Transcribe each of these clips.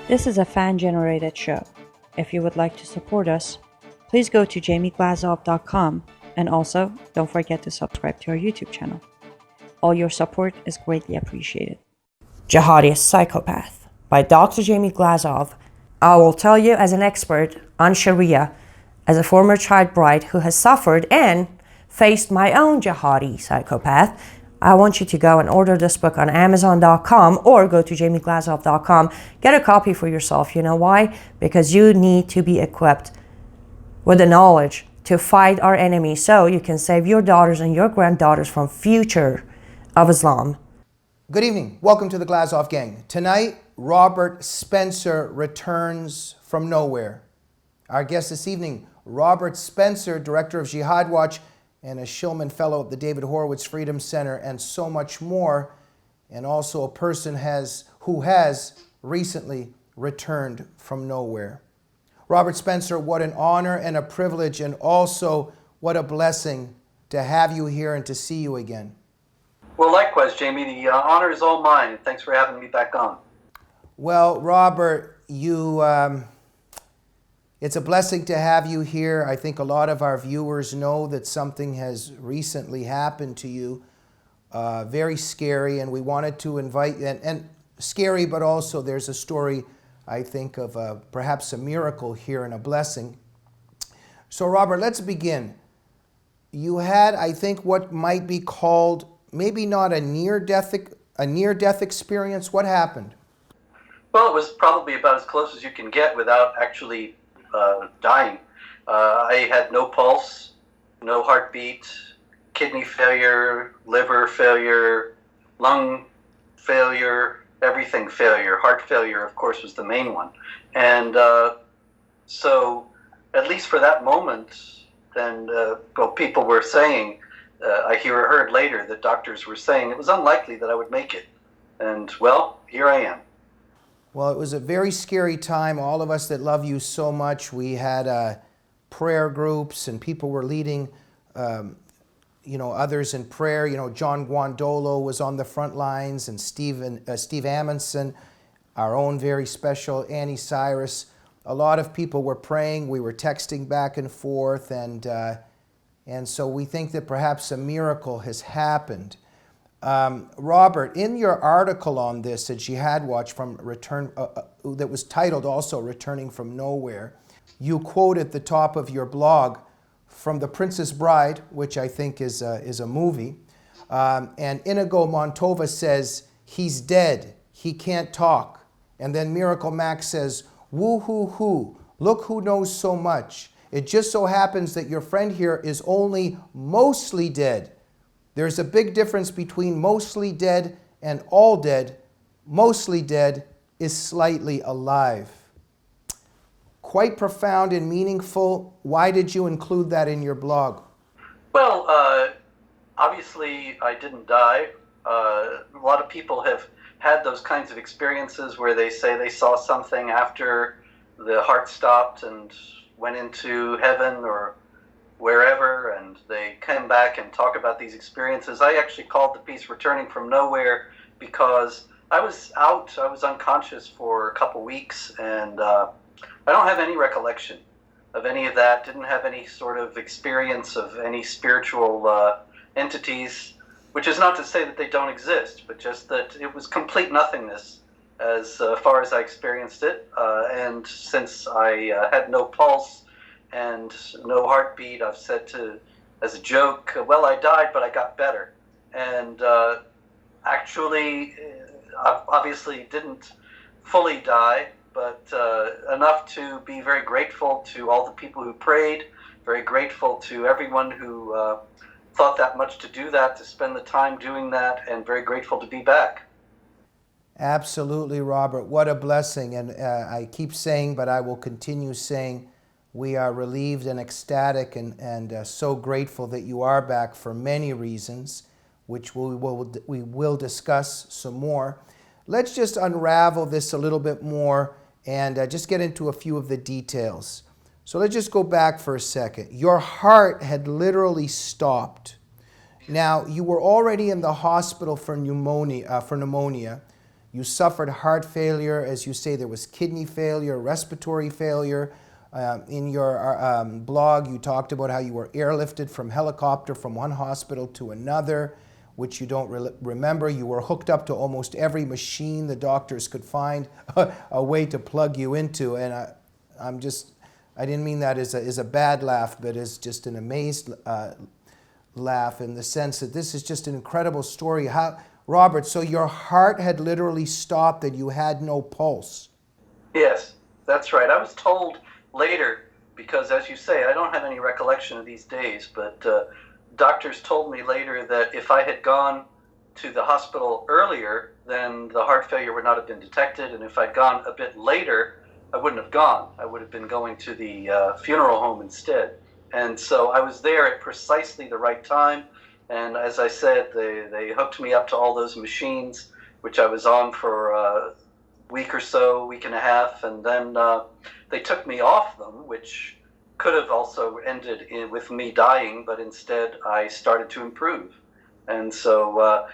This is a fan-generated show. If you would like to support us, please go to jamieglazov.com, and also don't forget to subscribe to our YouTube channel. All your support is greatly appreciated. Jihadist Psychopath by Dr. Jamie Glazov. I will tell you as an expert on Sharia, as a former child bride who has suffered and faced my own jihadi psychopath. I want you to go and order this book on Amazon.com or go to jamieglazov.com. Get a copy for yourself. You know why? Because you need to be equipped with the knowledge to fight our enemy so you can save your daughters and your granddaughters from future of Islam. Good evening. Welcome to the Glazov Gang. Tonight, Robert Spencer returns from nowhere. Our guest this evening, Robert Spencer, director of Jihad Watch and a Shillman Fellow at the David Horowitz Freedom Center, and so much more, and also a person who has recently returned from nowhere. Robert Spencer, what an honor and a privilege, and also what a blessing to have you here and to see you again. Well, likewise, Jamie. The honor is all mine, and thanks for having me back on. Well, Robert, it's a blessing to have you here. I think a lot of our viewers know that something has recently happened to you, very scary, and we wanted to invite, and scary, but also there's a story, I think, of perhaps a miracle here and a blessing. So, Robert, let's begin. You had, I think, what might be called maybe not a near-death experience. What happened? Well, it was probably about as close as you can get without actually dying. I had no pulse, no heartbeat, kidney failure, liver failure, lung failure, everything failure. Heart failure, of course, was the main one. And so, at least for that moment, then people were saying, I heard later that doctors were saying it was unlikely that I would make it. And, well, here I am. Well, it was a very scary time. All of us that love you so much, we had prayer groups, and people were leading, others in prayer. You know, John Guandolo was on the front lines, and Steve Amundsen, our own very special Annie Cyrus. A lot of people were praying. We were texting back and forth, and so we think that perhaps a miracle has happened. Robert, in your article on this at Jihad Watch that was titled also Returning from Nowhere, you quote at the top of your blog from The Princess Bride, which I think is a movie, and Inigo Montova says, "He's dead, he can't talk." And then Miracle Max says, "Woo-hoo-hoo, look who knows so much. It just so happens that your friend here is only mostly dead. There's a big difference between mostly dead and all dead. Mostly dead is slightly alive." Quite profound and meaningful. Why did you include that in your blog? Well, obviously I didn't die. A lot of people have had those kinds of experiences where they say they saw something after the heart stopped and went into heaven or wherever, and they come back and talk about these experiences. I actually called the piece Returning from Nowhere because I was unconscious for a couple weeks, and I don't have any recollection of any of that, didn't have any sort of experience of any spiritual entities, which is not to say that they don't exist, but just that it was complete nothingness as far as I experienced it, and since I had no pulse and no heartbeat, I've said as a joke, well, I died, but I got better. And actually, I obviously didn't fully die, but enough to be very grateful to all the people who prayed, very grateful to everyone who thought that much to do that, to spend the time doing that, and very grateful to be back. Absolutely, Robert. What a blessing. And I keep saying, but I will continue saying, we are relieved and ecstatic and so grateful that you are back for many reasons, which we will discuss some more. Let's just unravel this a little bit more and just get into a few of the details. So let's just go back for a second. Your heart had literally stopped. Now, you were already in the hospital for pneumonia. You suffered heart failure, as you say, there was kidney failure, respiratory failure. In your blog, you talked about how you were airlifted from helicopter from one hospital to another, which you don't remember. You were hooked up to almost every machine the doctors could find a way to plug you into. And I didn't mean that as a bad laugh, but as just an amazed laugh, in the sense that this is just an incredible story. Robert, so your heart had literally stopped and you had no pulse. Yes, that's right. I was told later, because as you say, I don't have any recollection of these days, but doctors told me later that if I had gone to the hospital earlier, then the heart failure would not have been detected, and if I'd gone a bit later, I wouldn't have gone. I would have been going to the funeral home instead. And so I was there at precisely the right time. And as I said, they hooked me up to all those machines, which I was on for a week or so, week and a half. And then they took me off them, which could have also ended with me dying. But instead, I started to improve. And so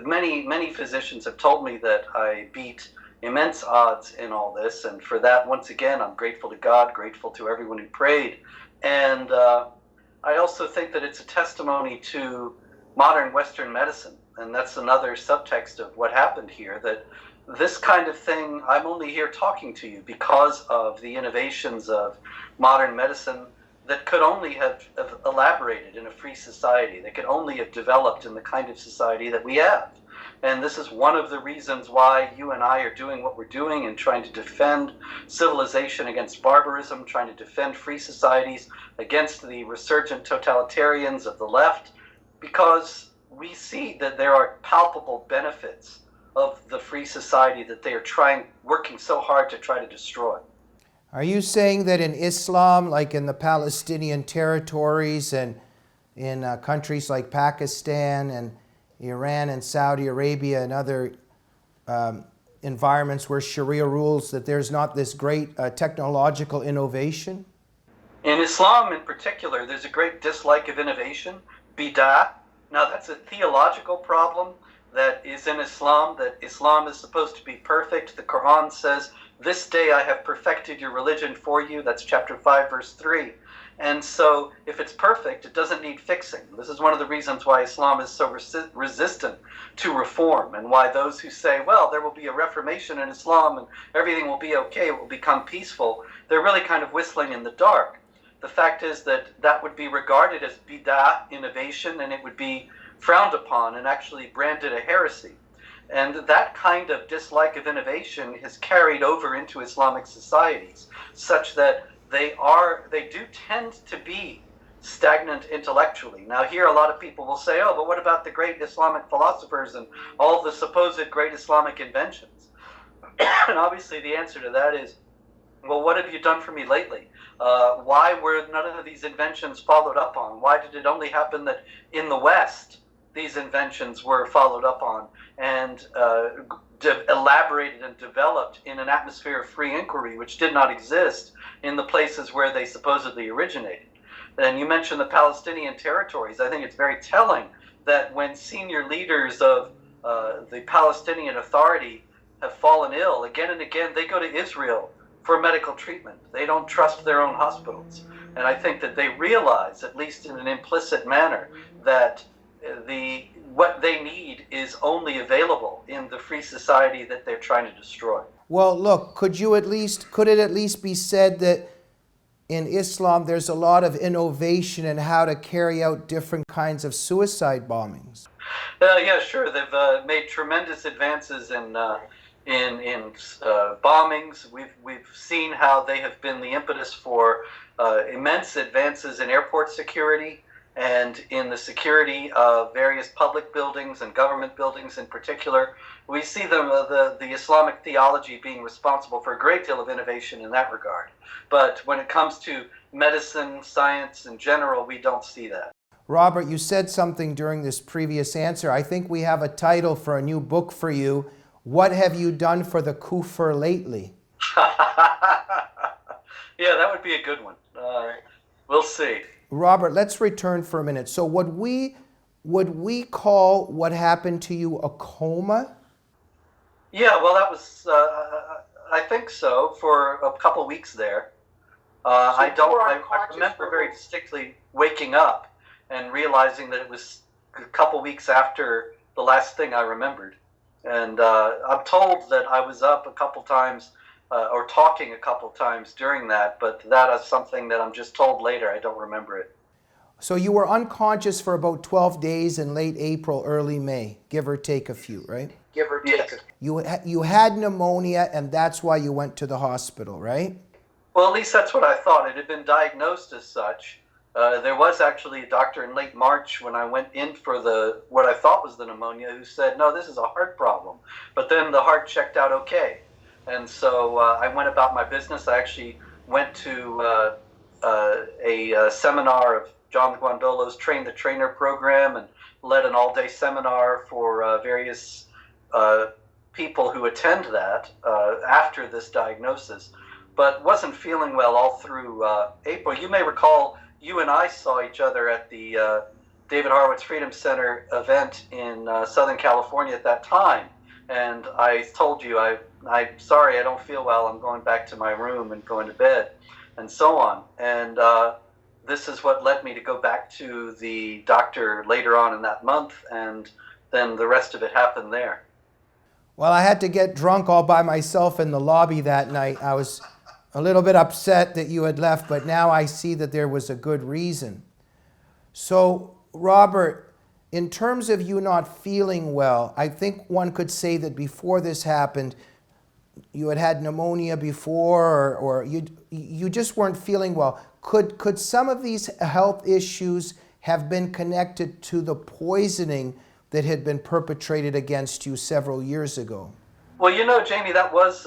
many physicians have told me that I beat immense odds in all this. And for that, once again, I'm grateful to God, grateful to everyone who prayed. And I also think that it's a testimony to modern Western medicine, and that's another subtext of what happened here, that this kind of thing, I'm only here talking to you because of the innovations of modern medicine that could only have elaborated in a free society, that could only have developed in the kind of society that we have. And this is one of the reasons why you and I are doing what we're doing and trying to defend civilization against barbarism, trying to defend free societies against the resurgent totalitarians of the left, because we see that there are palpable benefits of the free society that they are working so hard to try to destroy. Are you saying that in Islam, like in the Palestinian territories and in countries like Pakistan and Iran and Saudi Arabia and other environments where Sharia rules, that there's not this great technological innovation? In Islam in particular, there's a great dislike of innovation, bid'ah. Now that's a theological problem that is in Islam, that Islam is supposed to be perfect. The Quran says, "This day I have perfected your religion for you." That's chapter 5, verse 3. And so if it's perfect, it doesn't need fixing. This is one of the reasons why Islam is so resistant to reform, and why those who say, well, there will be a reformation in Islam and everything will be okay, it will become peaceful, they're really kind of whistling in the dark. The fact is that that would be regarded as bid'ah, innovation, and it would be frowned upon and actually branded a heresy. And that kind of dislike of innovation has carried over into Islamic societies, such that they do tend to be stagnant intellectually. Now here a lot of people will say, oh, but what about the great Islamic philosophers and all the supposed great Islamic inventions? And obviously the answer to that is, well, what have you done for me lately? Why were none of these inventions followed up on? Why did it only happen that in the West these inventions were followed up on and elaborated and developed in an atmosphere of free inquiry, which did not exist in the places where they supposedly originated? And you mentioned the Palestinian territories. I think it's very telling that when senior leaders of the Palestinian Authority have fallen ill, again and again, they go to Israel for medical treatment. They don't trust their own hospitals. And I think that they realize, at least in an implicit manner, that what they need is only available in the free society that they're trying to destroy. Well, look, could it at least be said that in Islam there's a lot of innovation in how to carry out different kinds of suicide bombings? Yeah, sure. They've made tremendous advances in bombings. We've seen how they have been the impetus for immense advances in airport security and in the security of various public buildings and government buildings in particular. We see the Islamic theology being responsible for a great deal of innovation in that regard. But when it comes to medicine, science in general, we don't see that. Robert, you said something during this previous answer. I think we have a title for a new book for you. What have you done for the kufr lately? Yeah, that would be a good one. We'll see. Robert, let's return for a minute. So would we call what happened to you a coma? Yeah, well, that was, I think so, for a couple weeks there. So I you don't, were I unconscious remember for very distinctly waking up and realizing that it was a couple weeks after the last thing I remembered. And I'm told that I was up a couple times or talking a couple times during that, but that is something that I'm just told later. I don't remember it. So you were unconscious for about 12 days in late April, early May, give or take a few, right? give or Yes. take. You had pneumonia, and that's why you went to the hospital, right? Well, at least that's what I thought. It had been diagnosed as such. There was actually a doctor in late March when I went in for the what I thought was the pneumonia who said, no, this is a heart problem. But then the heart checked out okay. And so I went about my business. I actually went to a seminar of John Guandolo's Train the Trainer program and led an all-day seminar for various people who attend that after this diagnosis, but wasn't feeling well all through April. You may recall you and I saw each other at the David Horowitz Freedom Center event in Southern California at that time. And I told you, I'm sorry, I don't feel well. I'm going back to my room and going to bed and so on. And this is what led me to go back to the doctor later on in that month. And then the rest of it happened there. Well, I had to get drunk all by myself in the lobby that night. I was a little bit upset that you had left, but now I see that there was a good reason. So, Robert, in terms of you not feeling well, I think one could say that before this happened, you had pneumonia before, or you just weren't feeling well. Could some of these health issues have been connected to the poisoning that had been perpetrated against you several years ago? Well, you know, Jamie, that was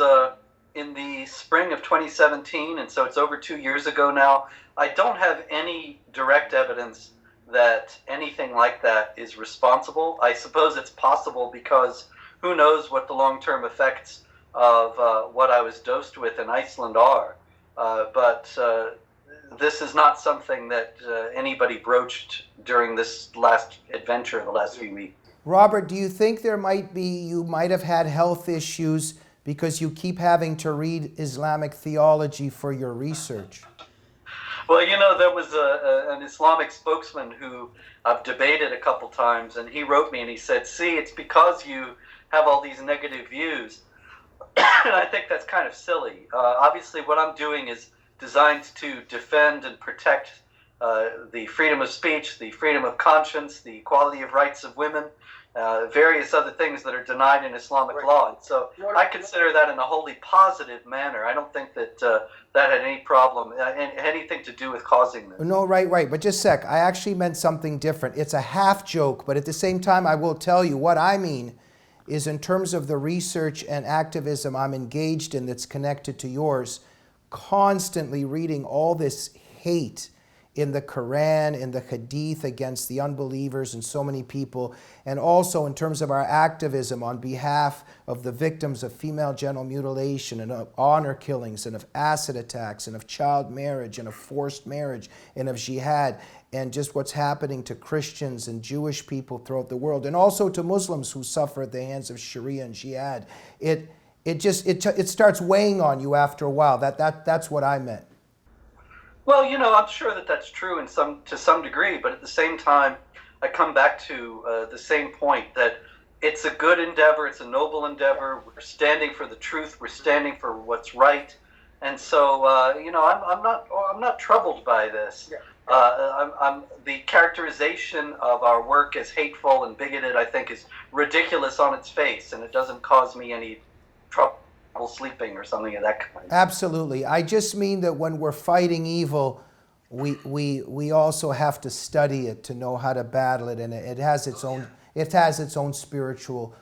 in the spring of 2017, and so it's over 2 years ago now. I don't have any direct evidence that anything like that is responsible. I suppose it's possible because who knows what the long-term effects of what I was dosed with in Iceland are. But this is not something that anybody broached during this last adventure the last few weeks. Robert, do you think you might have had health issues because you keep having to read Islamic theology for your research? Well, you know, there was an Islamic spokesman who I've debated a couple times, and he wrote me and he said, see, it's because you have all these negative views. And I think that's kind of silly. Obviously, what I'm doing is designed to defend and protect the freedom of speech, the freedom of conscience, the equality of rights of women, various other things that are denied in Islamic law. And so I consider that in a wholly positive manner. I don't think that that had any problem, anything to do with causing this. No, right. But just a sec. I actually meant something different. It's a half joke, but at the same time, I will tell you what I mean is in terms of the research and activism I'm engaged in that's connected to yours, constantly reading all this hate in the Quran, in the Hadith against the unbelievers and so many people, and also in terms of our activism on behalf of the victims of female genital mutilation and of honor killings and of acid attacks and of child marriage and of forced marriage and of jihad and just what's happening to Christians and Jewish people throughout the world and also to Muslims who suffer at the hands of Sharia and jihad. It starts weighing on you after a while. That's what I meant. Well, you know, I'm sure that that's true to some degree, but at the same time, I come back to the same point that it's a good endeavor, it's a noble endeavor. We're standing for the truth, we're standing for what's right, and so you know, I'm not troubled by this. Yeah. The characterization of our work as hateful and bigoted, I think, is ridiculous on its face, and it doesn't cause me any trouble sleeping or something of that kind. Absolutely. I just mean that when we're fighting evil, we also have to study it to know how to battle it, and it has its own spiritual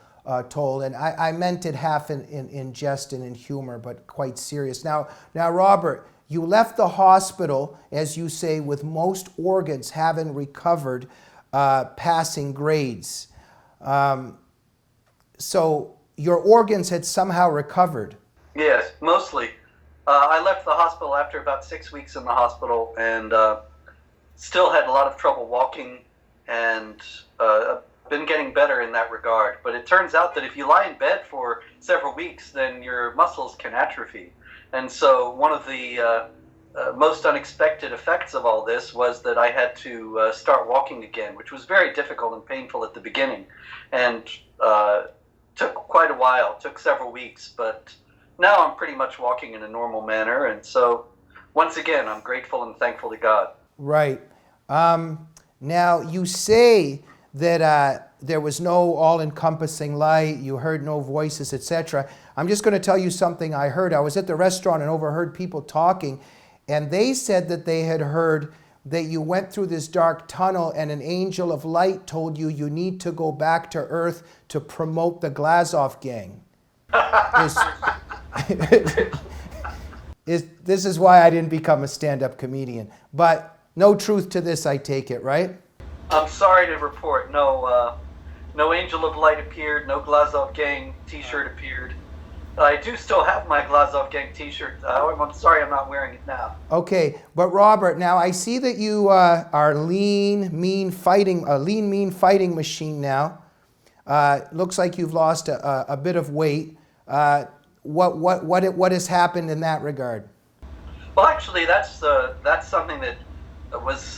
toll. And I meant it half in jest and in humor, but quite serious. Now, Robert, you left the hospital, as you say, with most organs having recovered, passing grades. So your organs had somehow recovered. Yes, mostly. I left the hospital after about 6 weeks in the hospital and still had a lot of trouble walking and been getting better in that regard. But it turns out that if you lie in bed for several weeks, then your muscles can atrophy. And so one of the most unexpected effects of all this was that I had to start walking again, which was very difficult and painful at the beginning, and took quite a while, took several weeks, but now I'm pretty much walking in a normal manner. And so once again, I'm grateful and thankful to God. Right. Now, you say that there was no all-encompassing light, you heard no voices, etc. I'm just going to tell you something I heard. I was at the restaurant and overheard people talking, and they said that they had heard that you went through this dark tunnel and an angel of light told you you need to go back to Earth to promote the Glazov Gang. This is why I didn't become a stand-up comedian. But no truth to this, I take it, right? I'm sorry to report, no Angel of Light appeared, no Glazov Gang t-shirt appeared. I do still have my Glazov Gang t-shirt. I'm sorry I'm not wearing it now. Okay, but Robert, now I see that you are lean, mean fighting machine now. Looks like you've lost a bit of weight. What has happened in that regard? Well, actually, that's something that was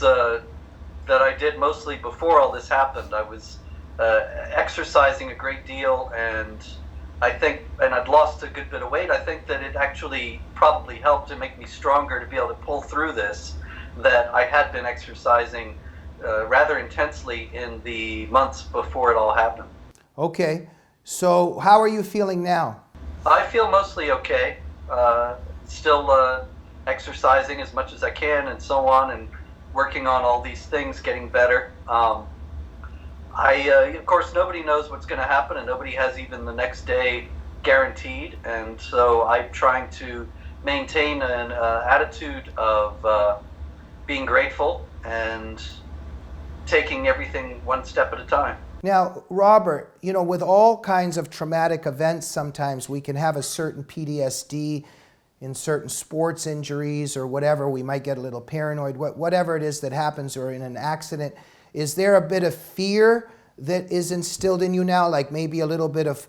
that I did mostly before all this happened. I was exercising a great deal, and I'd lost a good bit of weight. I think that it actually probably helped to make me stronger to be able to pull through this, that I had been exercising rather intensely in the months before it all happened. Okay, so how are you feeling now? I feel mostly okay. Still exercising as much as I can and so on, and working on all these things, getting better. Of course, nobody knows what's going to happen, and nobody has even the next day guaranteed. And so I'm trying to maintain an attitude of being grateful and taking everything one step at a time. Now, Robert, you know, with all kinds of traumatic events, sometimes we can have a certain PTSD in certain sports injuries or whatever. We might get a little paranoid, whatever it is that happens, or in an accident. Is there a bit of fear that is instilled in you now, like maybe a little bit of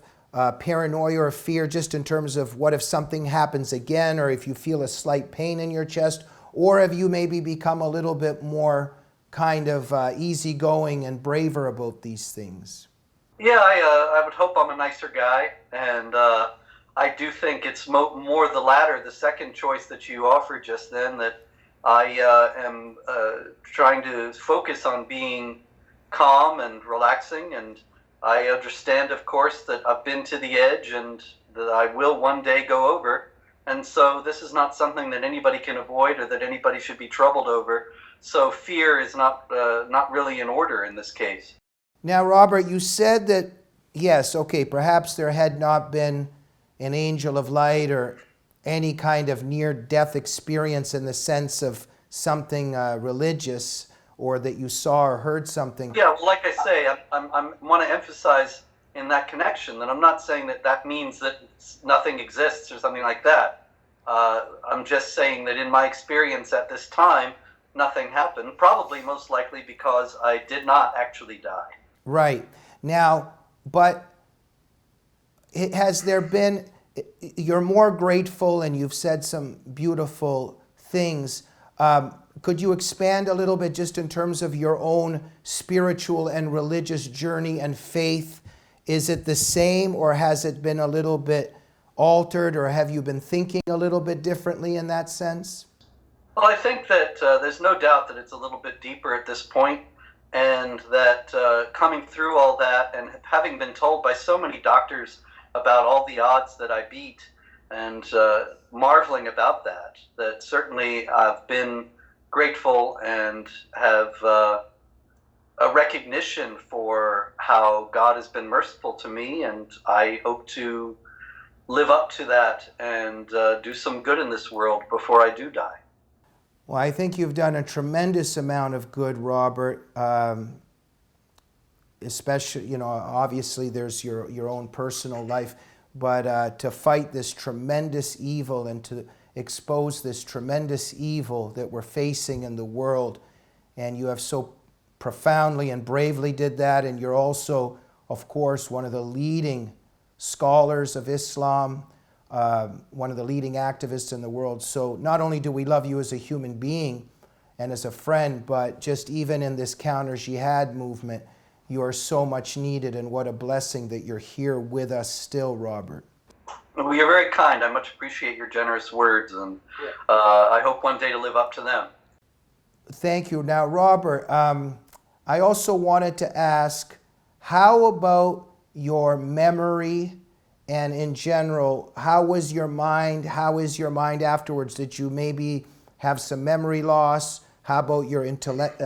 paranoia or fear just in terms of what if something happens again, or if you feel a slight pain in your chest? Or have you maybe become a little bit more kind of easygoing and braver about these things? Yeah, I would hope I'm a nicer guy, and I do think it's more the latter, the second choice that you offered just then, that I am trying to focus on being calm and relaxing, and I understand, of course, that I've been to the edge and that I will one day go over, and so this is not something that anybody can avoid or that anybody should be troubled over. So fear is not really in order in this case. Now, Robert, you said that, yes, okay, perhaps there had not been an angel of light or any kind of near-death experience in the sense of something religious, or that you saw or heard something. Yeah, well, like I say, I want to emphasize in that connection that I'm not saying that means that nothing exists or something like that. I'm just saying that in my experience at this time, nothing happened, probably most likely because I did not actually die. Right. Now, but has there been, you're more grateful and you've said some beautiful things. Could you expand a little bit just in terms of your own spiritual and religious journey and faith? Is it the same, or has it been a little bit altered, or have you been thinking a little bit differently in that sense? Well, I think that there's no doubt that it's a little bit deeper at this point, and that coming through all that and having been told by so many doctors about all the odds that I beat, and marveling about that, that certainly I've been grateful and have a recognition for how God has been merciful to me, and I hope to live up to that and do some good in this world before I do die. Well, I think you've done a tremendous amount of good, Robert. Especially, you know, obviously there's your own personal life, but to fight this tremendous evil and to expose this tremendous evil that we're facing in the world, and you have so profoundly and bravely did that, and you're also, of course, one of the leading scholars of Islam, one of the leading activists in the world. So not only do we love you as a human being and as a friend, but just even in this counter-jihad movement, you are so much needed, and what a blessing that you're here with us still, Robert. Well, you're very kind. I much appreciate your generous words, and I hope one day to live up to them. Thank you. Now, Robert, I also wanted to ask, how about your memory, and in general, how was your mind? How is your mind afterwards? Did you maybe have some memory loss? How about your intellect,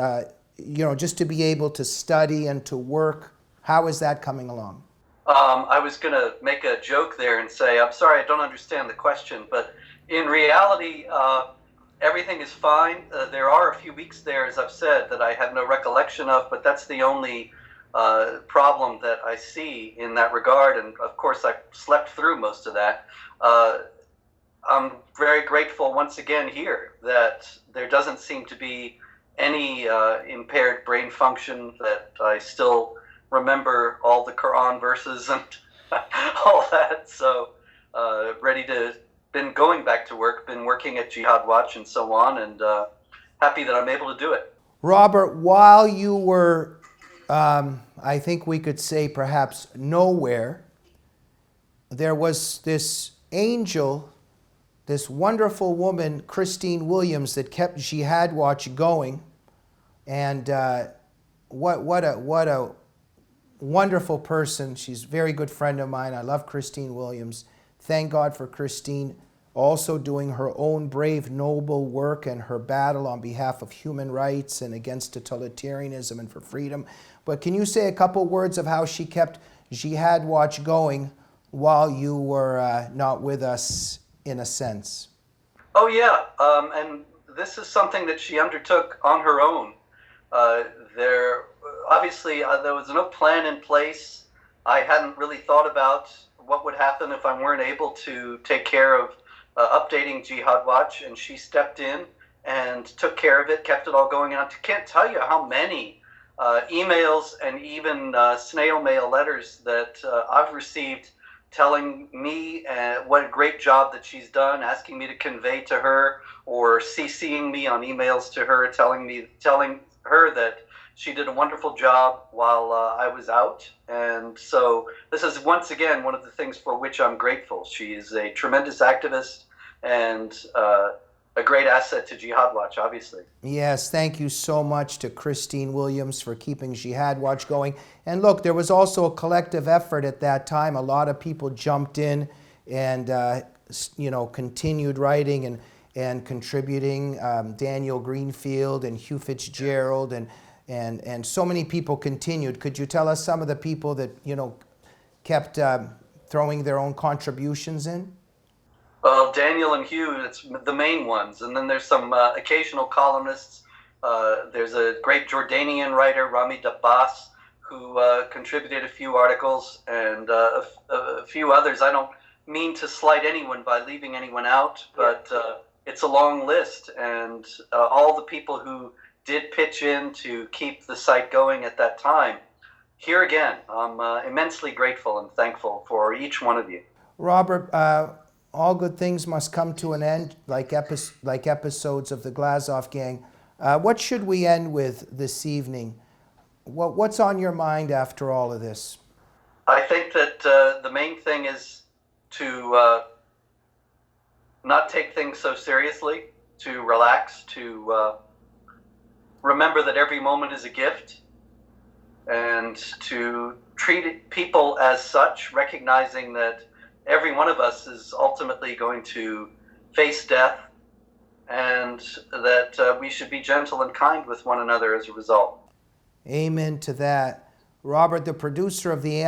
just to be able to study and to work? How is that coming along? I was going to make a joke there and say, I'm sorry, I don't understand the question, but in reality, everything is fine. There are a few weeks there, as I've said, that I have no recollection of, but that's the only problem that I see in that regard. And of course, I slept through most of that. I'm very grateful once again here that there doesn't seem to be any impaired brain function, that I still remember all the Quran verses and all that. So been going back to work, been working at Jihad Watch and so on, and happy that I'm able to do it. Robert, while you were, I think we could say perhaps nowhere, there was this angel, this wonderful woman, Christine Williams, that kept Jihad Watch going. And what a wonderful person. She's a very good friend of mine. I love Christine Williams. Thank God for Christine also doing her own brave, noble work and her battle on behalf of human rights and against totalitarianism and for freedom. But can you say a couple words of how she kept Jihad Watch going while you were not with us, in a sense? Oh, yeah. And this is something that she undertook on her own. Obviously, there was no plan in place. I hadn't really thought about what would happen if I weren't able to take care of updating Jihad Watch, and she stepped in and took care of it, kept it all going. And I can't tell you how many emails and even snail mail letters that I've received telling me what a great job that she's done, asking me to convey to her, or CCing me on emails to her, telling her that she did a wonderful job while I was out. And so this is once again one of the things for which I'm grateful. She is a tremendous activist and a great asset to Jihad Watch, obviously. Yes, thank you so much to Christine Williams for keeping Jihad Watch going. And look, there was also a collective effort at that time. A lot of people jumped in and continued writing and contributing. Daniel Greenfield and Hugh Fitzgerald and so many people continued. Could you tell us some of the people that kept throwing their own contributions in? Well, Daniel and Hugh, it's the main ones, and then there's some occasional columnists. There's a great Jordanian writer, Rami Dabbas, who contributed a few articles, and a few others. I don't mean to slight anyone by leaving anyone out, but it's a long list, and all the people who did pitch in to keep the site going at that time. Here again, I'm immensely grateful and thankful for each one of you. Robert, all good things must come to an end, like episodes of the Glazov Gang. What should we end with this evening? What's on your mind after all of this? I think that the main thing is to not take things so seriously, to relax, to remember that every moment is a gift, and to treat people as such, recognizing that every one of us is ultimately going to face death, and that we should be gentle and kind with one another as a result. Amen to that. Robert, the producer of the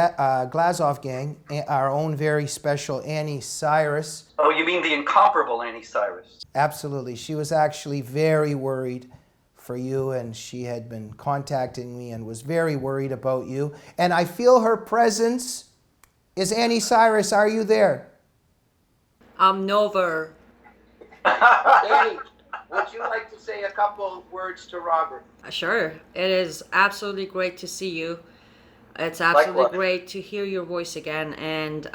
Glazov Gang, our own very special Annie Cyrus. Oh, you mean the incomparable Annie Cyrus? Absolutely. She was actually very worried for you, and she had been contacting me and was very worried about you. And I feel her presence. Is Annie Cyrus, are you there? I'm Nova. Annie, would you like to say a couple words to Robert? Sure. It is absolutely great to see you. It's absolutely Likewise. great to hear your voice again. And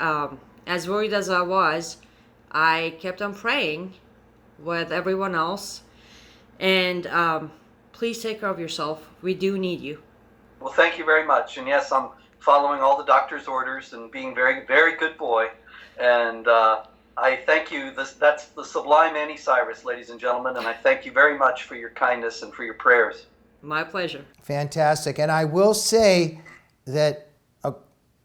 as worried as I was, I kept on praying with everyone else. And please take care of yourself. We do need you. Well, thank you very much. And yes, I'm following all the doctor's orders and being very, very good boy. And I thank you. That's the sublime Annie Cyrus, ladies and gentlemen. And I thank you very much for your kindness and for your prayers. My pleasure. Fantastic. And I will say that,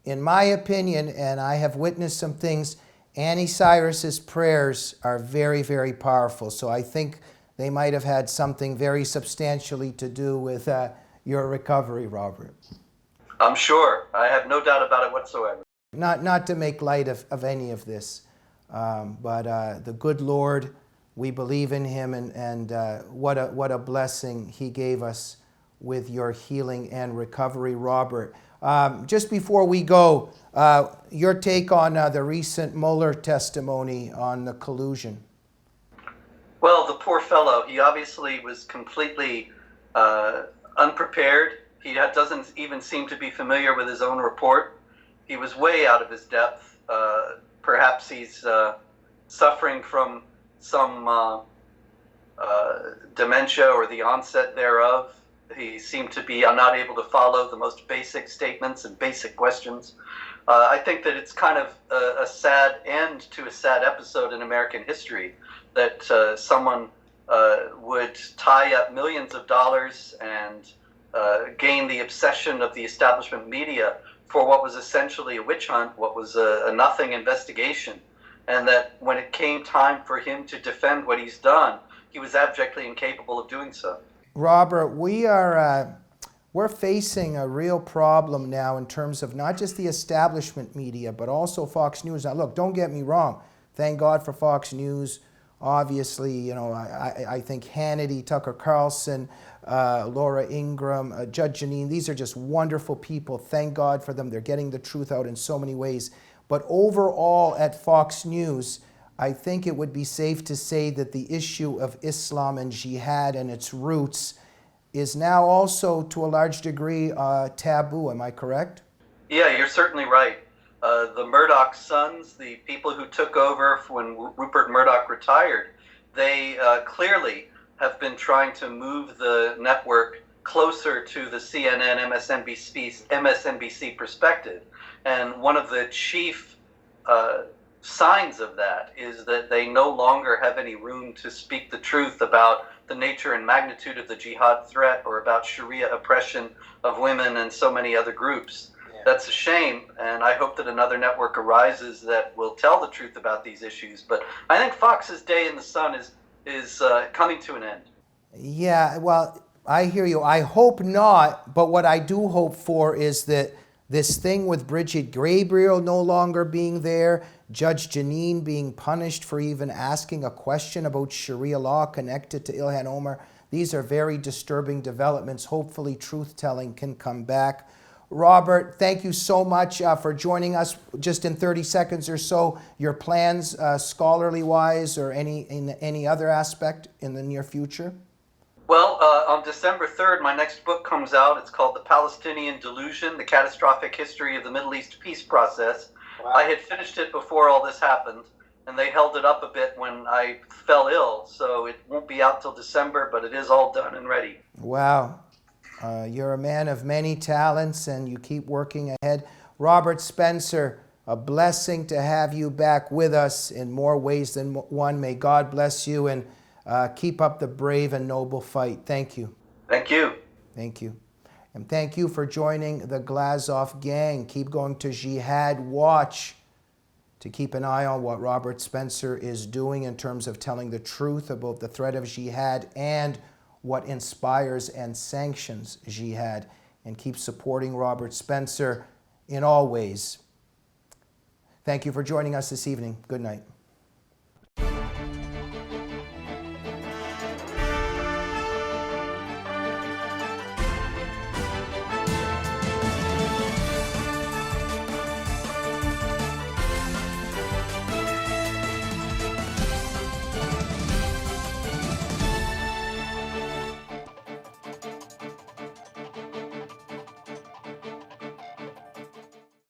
in my opinion, and I have witnessed some things, Annie Cyrus's prayers are very, very powerful. So I think they might have had something very substantially to do with your recovery, Robert. I'm sure. I have no doubt about it whatsoever. Not to make light of any of this, but the good Lord, we believe in him, and what a blessing he gave us with your healing and recovery, Robert. Just before we go, your take on the recent Mueller testimony on the collusion. Well, the poor fellow, he obviously was completely unprepared. He doesn't even seem to be familiar with his own report. He was way out of his depth. Perhaps he's suffering from some dementia or the onset thereof. He seemed to be not able to follow the most basic statements and basic questions. I think that it's kind of a sad end to a sad episode in American history, that someone would tie up millions of dollars and gain the obsession of the establishment media for what was essentially a witch hunt, what was a nothing investigation, and that when it came time for him to defend what he's done, he was abjectly incapable of doing so. Robert, we're facing a real problem now in terms of not just the establishment media, but also Fox News. Now, look, don't get me wrong. Thank God for Fox News. Obviously, you know, I think Hannity, Tucker Carlson, Laura Ingraham, Judge Janine, these are just wonderful people. Thank God for them. They're getting the truth out in so many ways. But overall at Fox News, I think it would be safe to say that the issue of Islam and jihad and its roots is now also, to a large degree, taboo. Am I correct? Yeah, you're certainly right. The Murdoch sons, the people who took over when Rupert Murdoch retired, they clearly have been trying to move the network closer to the CNN, MSNBC perspective. And one of the chief signs of that is that they no longer have any room to speak the truth about the nature and magnitude of the jihad threat or about Sharia oppression of women and so many other groups. Yeah. That's a shame, and I hope that another network arises that will tell the truth about these issues. But I think Fox's day in the sun is coming to an end. Yeah, well, I hear you. I hope not, but what I do hope for is that this thing with Bridget Gabriel no longer being there, Judge Janine being punished for even asking a question about Sharia law connected to Ilhan Omar, these are very disturbing developments. Hopefully truth-telling can come back. Robert, thank you so much for joining us. Just in 30 seconds or so, your plans scholarly-wise or in any other aspect in the near future? Well, on December 3rd, my next book comes out. It's called The Palestinian Delusion, The Catastrophic History of the Middle East Peace Process. Wow. I had finished it before all this happened, and they held it up a bit when I fell ill, so it won't be out till December, but it is all done and ready. Wow. You're a man of many talents, and you keep working ahead. Robert Spencer, a blessing to have you back with us in more ways than one. May God bless you, and keep up the brave and noble fight. Thank you. Thank you. Thank you. And thank you for joining the Glazov Gang. Keep going to Jihad Watch to keep an eye on what Robert Spencer is doing in terms of telling the truth about the threat of jihad and what inspires and sanctions jihad. And keep supporting Robert Spencer in all ways. Thank you for joining us this evening. Good night.